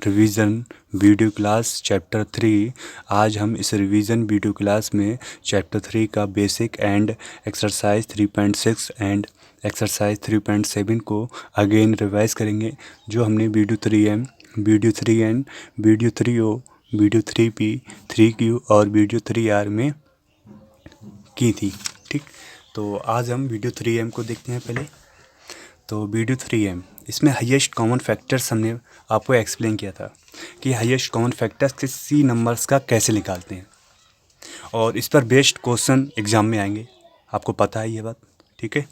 Revision video class chapter 3। आज हम इस रिवीजन वीडियो क्लास में चैप्टर 3 का basic and exercise 3.6 and exercise 3.7 को अगेन रिवाइज करेंगे, जो हमने video 3M, video 3N, video 3O, video 3P, 3Q और वीडियो 3R में की थी। ठीक, तो आज हम वीडियो 3M को देखते हैं। पहले तो वीडियो 3M, इसमें हाईएस्ट कॉमन फैक्टर्स हमने आपको एक्सप्लेन किया था कि हाईएस्ट कॉमन फैक्टर्स किसी नंबर्स का कैसे निकालते हैं, और इस पर बेस्ड क्वेश्चन एग्जाम में आएंगे, आपको पता है ये बात। ठीक है,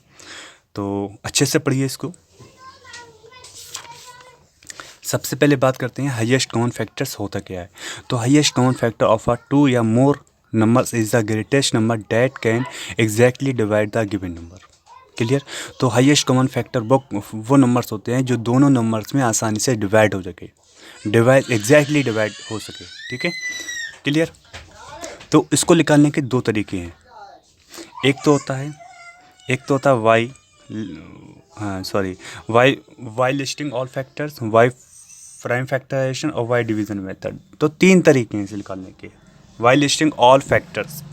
तो अच्छे से पढ़िए इसको। सबसे पहले बात करते हैं हाईएस्ट कॉमन फैक्टर्स होता क्या है। तो highest common factor of a two या more numbers is the greatest number that can exactly divide the given number. Clear. तो हाईएस्ट कॉमन फैक्टर वो नंबर्स होते हैं जो दोनों नंबर्स में आसानी से डिवाइड हो सके, एग्जैक्टली डिवाइड हो सके। ठीक है, क्लियर। तो इसको निकालने के दो तरीके हैं। एक तो होता है by listing all factors, by prime factorization और वाई डिवीजन मेथड। तो तीन तरीके हैं इसे निकालने के। वाई लिस्टिंग ऑल फैक्टर्स,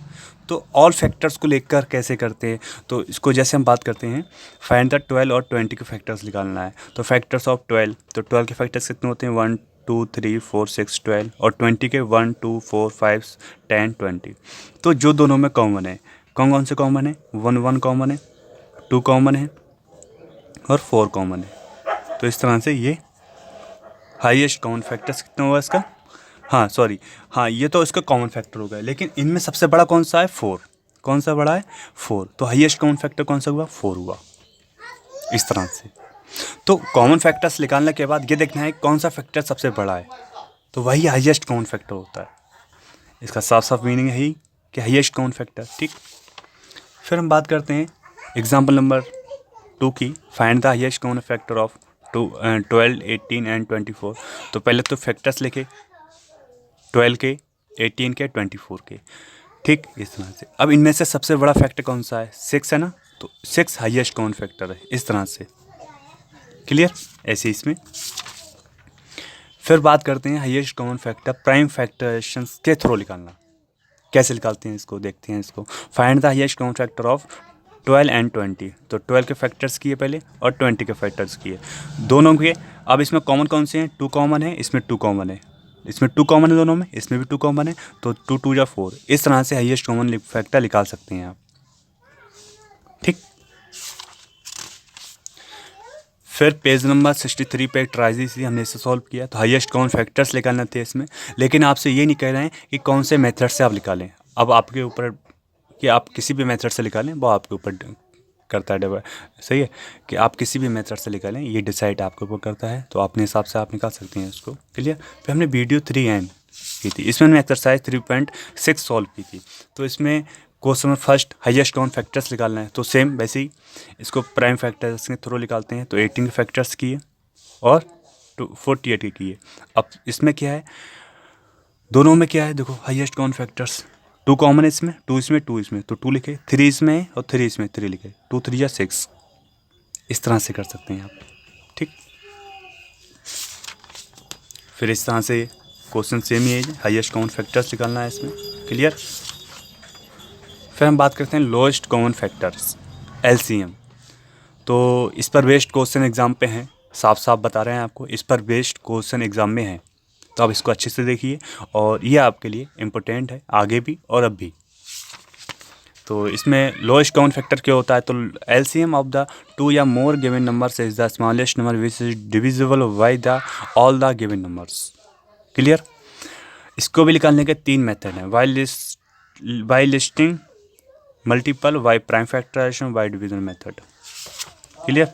तो ऑल फैक्टर्स को लेकर कैसे करते हैं, तो इसको जैसे हम बात करते हैं फाइंड द 12 और 20 के फैक्टर्स निकालना है। तो फैक्टर्स ऑफ 12, तो 12 के फैक्टर्स कितने होते हैं, 1 2 3 4 6 12, और 20 के 1 2 4 5 10 20। तो जो दोनों में कॉमन है, कौन कौन से कॉमन है, 1 1 कॉमन है, 2 कॉमन है और 4 कॉमन है। तो इस तरह से ये हाईएस्ट कॉमन फैक्टर्स कितना हुआ इसका, ये तो इसका कॉमन फैक्टर हो गया, लेकिन इनमें सबसे बड़ा कौन सा है, 4। कौन सा बड़ा है, 4। तो हाईएस्ट कॉमन फैक्टर कौन सा हुआ, 4 हुआ। इस तरह से तो कॉमन फैक्टर्स निकालने के बाद ये देखना है कौन सा फैक्टर सबसे बड़ा है, तो वही हाईएस्ट कॉमन फैक्टर होता है। इसका साफ साफ मीनिंग है ही कि हाईएस्ट कॉमन फैक्टर। ठीक, फिर हम बात करते हैं एग्जाम्पल नंबर 2 की। Find the highest common factor of 12 18 and 24। तो पहले तो फैक्टर्स लिखे 12 के, 18 के, 24 के। ठीक, इस तरह से। अब इनमें से सबसे बड़ा फैक्टर कौन सा है, 6 है ना, तो 6 हाईएस्ट कॉमन फैक्टर है। इस तरह से, क्लियर। ऐसे इसमें फिर बात करते हैं highest common factor prime factorization के थ्रू निकालना। कैसे निकालते हैं इसको देखते हैं। इसको find the highest common factor of 12 and 20। तो 12 के फैक्टर्स किए पहले और 20 के फैक्टर्स किए दोनों के। अब इसमें कॉमन कौन से हैं, 2 कॉमन है, इसमें 2 कॉमन है, इसमें 2 कॉमन है दोनों में, इसमें भी 2 कॉमन है, तो 2 2 या 4। इस तरह से हाईएस्ट कॉमन फैक्टर निकाल सकते हैं आप। ठीक, फिर पेज नंबर 63 पे ट्राइजी से हमने इसे सॉल्व किया। तो हाईएस्ट कॉमन फैक्टर्स निकालना थे इसमें, लेकिन आपसे ये नहीं कह रहे हैं कि कौन से मेथड से आप निकालें। अब आपके ऊपर कि आप किसी भी मेथड से निकालें, वो आपके ऊपर करता है। सही है कि आप किसी भी मेथड से निकालें, ये डिसाइड आपके ऊपर करता है। तो अपने हिसाब से आप निकाल सकते हैं इसको। क्लियर। फिर हमने वीडियो 3M की थी, इसमें हमने एक्सरसाइज 3.6 सॉल्व की थी। तो इसमें क्वेश्चन में फर्स्ट हाईएस्ट कॉमन फैक्टर्स निकालना है। तो सेम वैसे ही इसको प्राइम फैक्टर्स के थ्रू निकालते हैं। तो 18 के फैक्टर्स किए और 48 के किए। अब इसमें क्या है, दोनों में क्या है, देखो हाईएस्ट कॉमन फैक्टर्स 2 कॉमन है, इसमें 2 इसमें 2 इसमें, तो 2 लिखे, 3 इसमें है और 3 इसमें, 3 लिखे, 2 3 या 6। इस तरह से कर सकते हैं आप। ठीक, फिर इस तरह से क्वेश्चन सेम ही है, हाईएस्ट कॉमन फैक्टर्स निकालना है इसमें। क्लियर। फिर हम बात करते हैं लोएस्ट कॉमन फैक्टर्स, LCM। तो इस पर बेस्ड क्वेश्चन एग्जाम पे हैं, साफ साफ बता रहे हैं आपको, इस पर बेस्ड क्वेश्चन एग्जाम में है। तो आप इसको अच्छे से देखिए, और ये आपके लिए इम्पोर्टेंट है आगे भी और अब भी। तो इसमें लोएस्ट कॉमन फैक्टर क्या होता है, तो LCM ऑफ द 2 या more given numbers is the smallest number which is divisible by the all the given numbers. Clear. इसको भी निकालने के 3 मेथड हैं, by listing, multiple, by prime factorisation, by division method. Clear.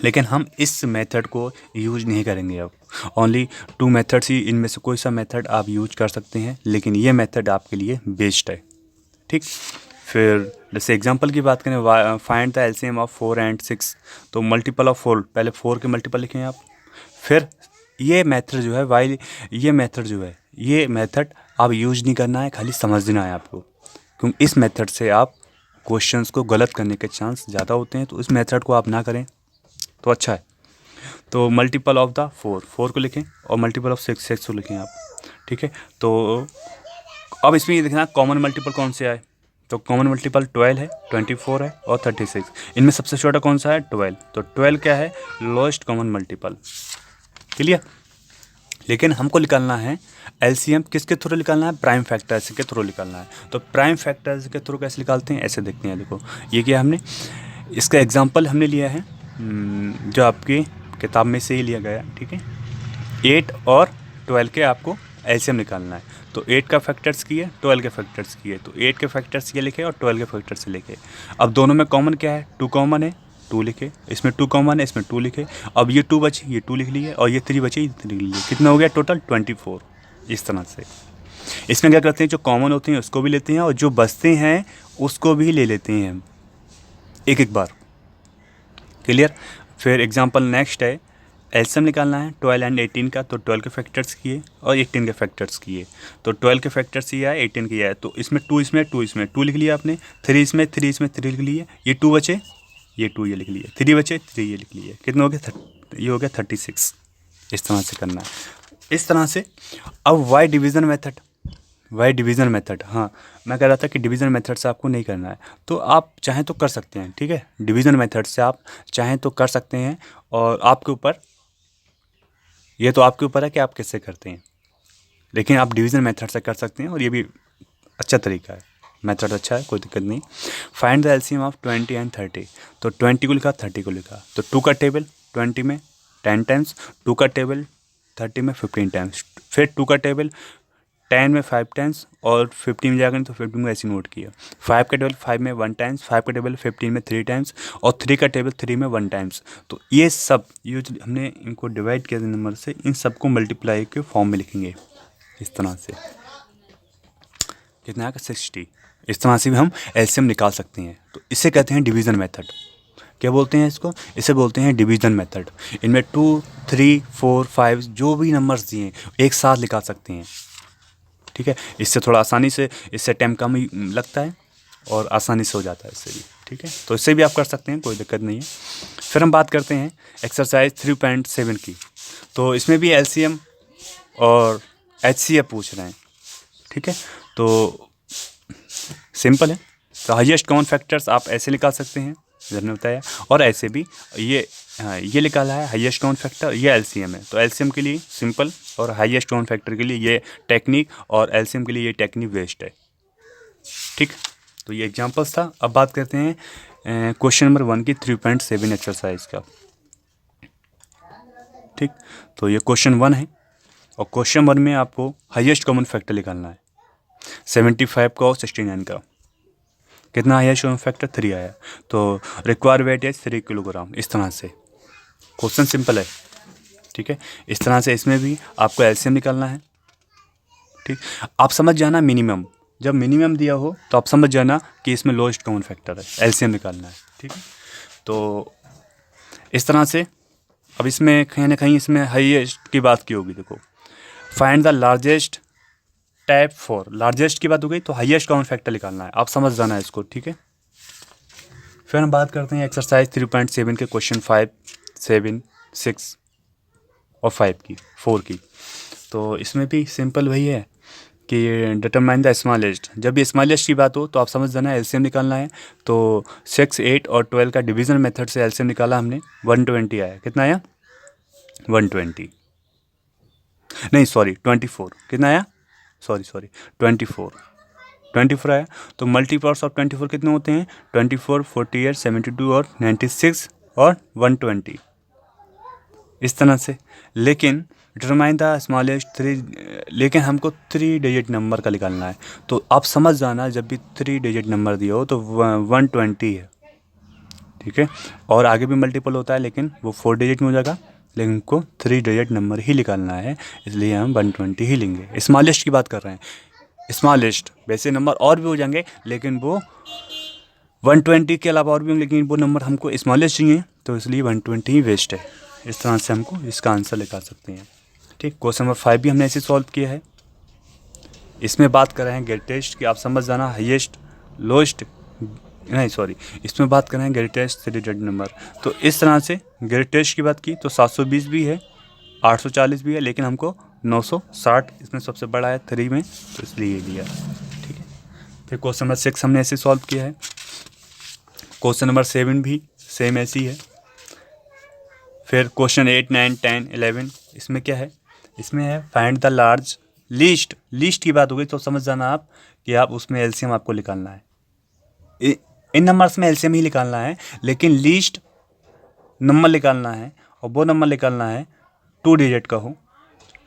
लेकिन हम इस method को यूज नहीं करेंगे अब, ओनली 2 मेथड्स ही, इनमें से कोई सा मेथड आप यूज कर सकते हैं, लेकिन ये मेथड आपके लिए बेस्ट है। ठीक, फिर जैसे एग्जांपल की बात करें, find the LCM of 4 and 6। तो मल्टीपल ऑफ 4, पहले 4 के मल्टीपल लिखें आप। फिर ये मेथड जो है ये मेथड आप यूज नहीं करना है, खाली समझना है आपको, क्योंकि इस मेथड से आप क्वेश्चंस को गलत करने के चांस ज़्यादा होते हैं। तो इस मेथड को आप ना करें तो अच्छा है। तो मल्टीपल ऑफ द 4 को लिखें और मल्टीपल ऑफ 6 को लिखें आप, ठीक है। तो अब इसमें ये देखना कॉमन मल्टीपल कौन से आए, तो कॉमन मल्टीपल 12 है, 24 है और 36। इनमें सबसे छोटा कौन सा है, 12। तो 12 क्या है, लोएस्ट कॉमन मल्टीपल। क्लियर। लेकिन हमको निकालना है एलसीएम किसके थ्रू निकालना है, प्राइम फैक्टर्स के थ्रू निकालना है। तो प्राइम फैक्टर्स के थ्रू कैसे निकालते हैं, ऐसे देखते हैं। देखो ये क्या हमने, इसका एग्जांपल हमने लिया है जो आपकी किताब में से ही लिया गया, ठीक है। 8 और 12 के आपको एलसीएम निकालना है। तो 8 का फैक्टर्स किए, 12 के फैक्टर्स किए, तो 8 के फैक्टर्स ये लिखे और 12 के फैक्टर्स से लिखे। अब दोनों में कॉमन क्या है, 2 कॉमन है, 2 लिखे, इसमें 2 कॉमन है, इसमें 2 लिखे। अब ये 2 बचे, ये 2 लिख लिए, और ये 3 बचे, ये 3 लिख लिए। कितना हो गया टोटल, 24। इस तरह से इसमें क्या करते हैं, जो कॉमन होते हैं उसको भी लेते हैं और जो बचते हैं उसको भी ले लेते हैं हम एक एक बार। क्लियर। फिर एग्जांपल नेक्स्ट है, एलसीएम निकालना है 12 एंड 18 का। तो 12 के फैक्टर्स किए और 18 के फैक्टर्स किए। तो 12 के फैक्टर्स ये आए, 18 के आए। तो इसमें 2 इसमें 2 इसमें 2 लिख लिया आपने, 3 इसमें 3 इसमें 3 लिख लिए, ये 2 बचे, ये 2 ये लिख लिए, 3 बचे, 3 ये लिख लिए। कितना हो गया, ये हो गया 36। इस तरह से करना है, इस तरह से। अब by division method, by division method, हाँ मैं कह रहा था कि डिवीज़न मेथड से आपको नहीं करना है, तो आप चाहें तो कर सकते हैं, ठीक है। डिवीज़न मेथड से आप चाहें तो कर सकते हैं, और आपके ऊपर, ये तो आपके ऊपर है कि आप किससे करते हैं, लेकिन आप डिवीज़न मेथड से कर सकते हैं और ये भी अच्छा तरीका है, मेथड अच्छा है, कोई दिक्कत नहीं। Find the LCM of 20 and 30। तो 20 को लिखा, 30 को लिखा। तो 2 का टेबल 20 में 10 टाइम्स, 2 का टेबल 30 में 15 टाइम्स, फिर 2 का टेबल 10 में 5 टाइम्स और 15 में जाकर तो 15 में ऐसे नोट किया। 5 का टेबल 5 में 1 टाइम्स, 5 का टेबल 15 में 3 टाइम्स और 3 का टेबल 3 में 1 टाइम्स। तो ये सब ये जो हमने इनको डिवाइड किया नंबर से, इन सबको मल्टीप्लाई के फॉर्म में लिखेंगे इस तरह से। कितना आएगा, 60। इस तरह से भी हम एलसीएम निकाल सकते हैं। तो इसे कहते हैं डिवीज़न मेथड। क्या बोलते हैं इसको, इसे बोलते हैं डिवीज़न मेथड। इनमें 2, 3, 4, 5 जो भी नंबर्स दिए एक साथ निकाल सकते हैं, ठीक है। इससे थोड़ा आसानी से, इससे टाइम कम ही लगता है और आसानी से हो जाता है इससे भी, ठीक है। तो इससे भी आप कर सकते हैं, कोई दिक्कत नहीं है। फिर हम बात करते हैं एक्सरसाइज 3.7 की। तो इसमें भी एलसीएम और एचसीएफ पूछ रहे हैं, ठीक है। तो सिंपल है। तो हाईएस्ट कॉमन फैक्टर्स आप ऐसे निकाल सकते हैं, मैंने बताया, और ऐसे भी ये, हाँ ये निकाला है हाईएस्ट कॉमन फैक्टर, ये एलसीएम है। तो एलसीएम के लिए सिंपल और हाईएस्ट कॉमन फैक्टर के लिए ये टेक्निक, और एलसीएम के लिए ये टेक्निक वेस्ट है, ठीक। तो ये एग्जांपल्स था। अब बात करते हैं क्वेश्चन नंबर 1 की 3.7 एक्सरसाइज का, ठीक। तो ये क्वेश्चन 1 है और क्वेश्चन 1 में आपको हाईएस्ट कॉमन फैक्टर निकालना है 75 का और 69 का। कितना आया, कॉमन फैक्टर 3 आया। तो रिक्वायर वेट है 3 किलोग्राम। इस तरह से क्वेश्चन सिंपल है, ठीक है। इस तरह से इसमें भी आपको एलसीएम निकालना है, ठीक। आप समझ जाना मिनिमम, जब मिनिमम दिया हो तो आप समझ जाना कि इसमें लोएस्ट कॉमन फैक्टर है, एलसीएम निकालना है, ठीक है। तो इस तरह से अब इसमें कहीं ना कहीं इसमें हाईएस्ट की बात की होगी। देखो find the largest type 4, largest की बात हो गई तो हाईएस्ट कॉमन फैक्टर निकालना है, आप समझ जाना है इसको, ठीक है। फिर हम बात करते हैं एक्सरसाइज 3.7 के क्वेश्चन 5, 7, 6 और 5 की, 4 की। तो इसमें भी सिंपल वही है कि डिटरमाइन द स्मॉलेस्ट। जब भी स्मॉलेस्ट की बात हो तो आप समझ जाना है एलसीएम निकालना है। तो 6, 8 और 12 का डिवीज़न मेथड से एलसीएम निकाला हमने, 120 आया। कितना आया, 120 नहीं सॉरी 24। कितना आया, सॉरी 24 आया। तो मल्टीपल्स ऑफ 24 कितने होते हैं, 24, 48, 72 और 96 और 120, इस तरह से। लेकिन डिटरमाइन द स्मॉलेस्ट 3, लेकिन हमको 3 डिजिट नंबर का निकालना है। तो आप समझ जाना जब भी 3 डिजिट नंबर दिया हो तो 120 है, ठीक है। और आगे भी मल्टीपल होता है लेकिन वो 4 डिजिट में हो जाएगा, लेकिन हमको 3 डिजिट नंबर ही निकालना है, इसलिए हम 120 ही लेंगे। स्मॉलेस्ट की बात कर रहे हैं, स्मॉलेस्ट, वैसे नंबर और भी हो जाएंगे लेकिन वो 120 के अलावा और भी होंगे, लेकिन वो नंबर हमको स्मॉलेस्ट चाहिए तो इसलिए 120 ही वेस्ट है। इस तरह से हमको इसका आंसर निकाल सकते हैं, ठीक। क्वेश्चन नंबर 5 भी हमने ऐसे सॉल्व किया है। इसमें बात कर रहे हैं ग्रेटेस्ट की, आप समझ जाना हाईएस्ट, लोएस्ट, नहीं सॉरी, इसमें बात कर रहे हैं ग्रेटेस्ट 3 डिजिट नंबर। तो इस तरह से ग्रेटेस्ट की बात की तो 720 भी है, 840 भी है, लेकिन हमको 960 इसमें सबसे बड़ा है 3 में, तो इसलिए ये लिया। ठीक है, फिर क्वेश्चन नंबर 6 हमने ऐसे सॉल्व किया है। क्वेश्चन नंबर 7 भी सेम ऐसी है। फिर क्वेश्चन 8, 9, 10, 11 इसमें क्या है, इसमें है फाइंड द लार्ज लीस्ट की बात हो गई तो समझ जाना आप कि आप उसमें एलसीएम आपको निकालना है। इन नंबर्स में एलसीएम ही निकालना है, लेकिन लीस्ट नंबर निकालना है और वो नंबर निकालना है 2 डिजिट का हो।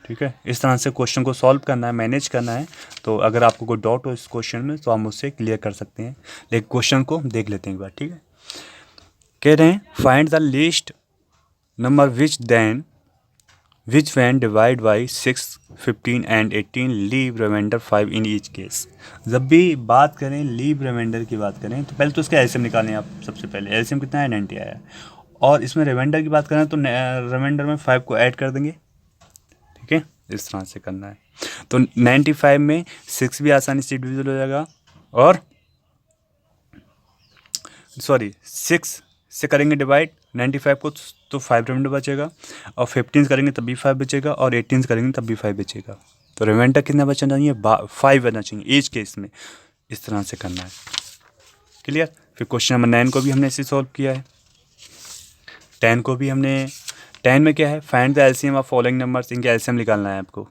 ठीक है, इस तरह से क्वेश्चन को सॉल्व करना है, मैनेज करना है। तो अगर आपको कोई डाउट हो इस क्वेश्चन में तो आप मुझसे क्लियर कर सकते हैं, लेकिन क्वेश्चन को देख लेते हैं एक बार। ठीक है, कह रहे हैं find the least number which when divide by 6, 15 and 18 leave remainder 5 in each case. जब भी बात करें लीव रिमाइंडर की बात करें तो पहले तो उसका एलसीएम निकालें आप। सबसे पहले एलसीएम कितना है, 90 आया। और इसमें रिमाइंडर की बात करें तो रिमाइंडर में 5 को ऐड कर देंगे। ठीक है, इस तरह से करना है। तो 95 में 6 भी आसानी से डिविजिबल हो जाएगा, और सॉरी 6 से करेंगे डिवाइड 95 को तो 5 रिमाइंडर बचेगा, और 15 करेंगे तब भी 5 बचेगा, और 18 करेंगे तब भी 5 बचेगा। तो रिमाइंडर कितना बचना चाहिए, 5 बचना चाहिए एज केस में। इस तरह से करना है। क्लियर। फिर क्वेश्चन नंबर 9 को भी हमने ऐसे सॉल्व किया है। 10 को भी हमने, 10 में क्या है, find the LCM of following numbers. इनके एलसीएम निकालना है आपको,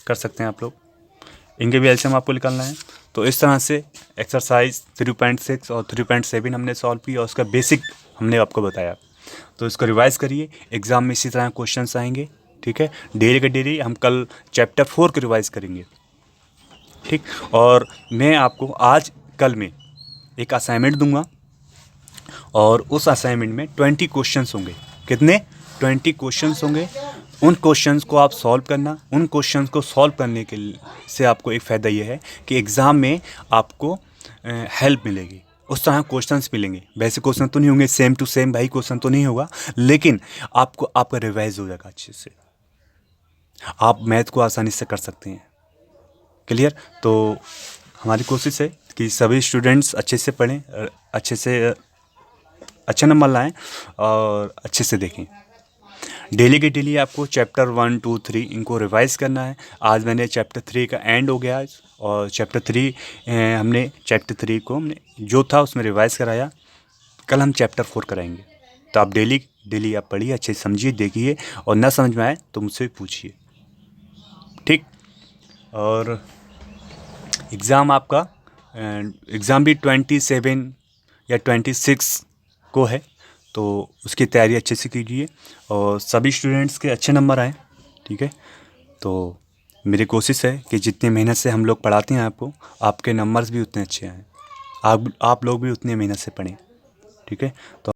कर सकते हैं आप लोग, इनके भी एलसीएम आपको निकालना है। तो इस तरह से एक्सरसाइज 3.6 और 3.7 हमने सॉल्व की, और उसका बेसिक हमने आपको बताया। तो इसको रिवाइज करिए, एग्ज़ाम में इसी तरह क्वेश्चंस आएंगे। ठीक है, डेली का डेली हम कल चैप्टर 4 को रिवाइज करेंगे। ठीक, और मैं आपको आज कल में एक असाइनमेंट दूंगा, और उस असाइनमेंट में 20 क्वेश्चंस होंगे। कितने, 20 क्वेश्चंस होंगे। उन क्वेश्चंस को आप सॉल्व करना। उन क्वेश्चंस को सॉल्व करने के से आपको एक फ़ायदा ये है कि एग्ज़ाम में आपको हेल्प मिलेगी। उस तरह क्वेश्चंस मिलेंगे। वैसे क्वेश्चन तो नहीं होंगे सेम टू सेम, भाई क्वेश्चन तो नहीं होगा, लेकिन आपको आपका रिवाइज हो जाएगा अच्छे से। आप मैथ को आसानी से कर सकते हैं। क्लियर। तो हमारी कोशिश है कि सभी स्टूडेंट्स अच्छे से पढ़ें, अच्छे से अच्छे नंबर लाएं और अच्छे से देखें। डेली के डेली आपको चैप्टर 1, 2, 3 इनको रिवाइज़ करना है। आज मैंने चैप्टर 3 का एंड हो गया आज, और चैप्टर 3 हमने चैप्टर 3 को हमने जो था उसमें रिवाइज़ कराया। कल हम चैप्टर 4 कराएंगे। तो आप डेली आप पढ़िए, अच्छे से समझिए, देखिए, और ना समझ में आए तो मुझसे पूछिए। ठीक। और एग्ज़ाम आपका एग्ज़ाम भी 27 या 26 को है, तो उसकी तैयारी अच्छे से कीजिए और सभी स्टूडेंट्स के अच्छे नंबर आए। ठीक है, तो मेरी कोशिश है कि जितनी मेहनत से हम लोग पढ़ाते हैं आपको, आपके नंबर्स भी उतने अच्छे आएँ, आप लोग भी उतनी मेहनत से पढ़ें। ठीक है, तो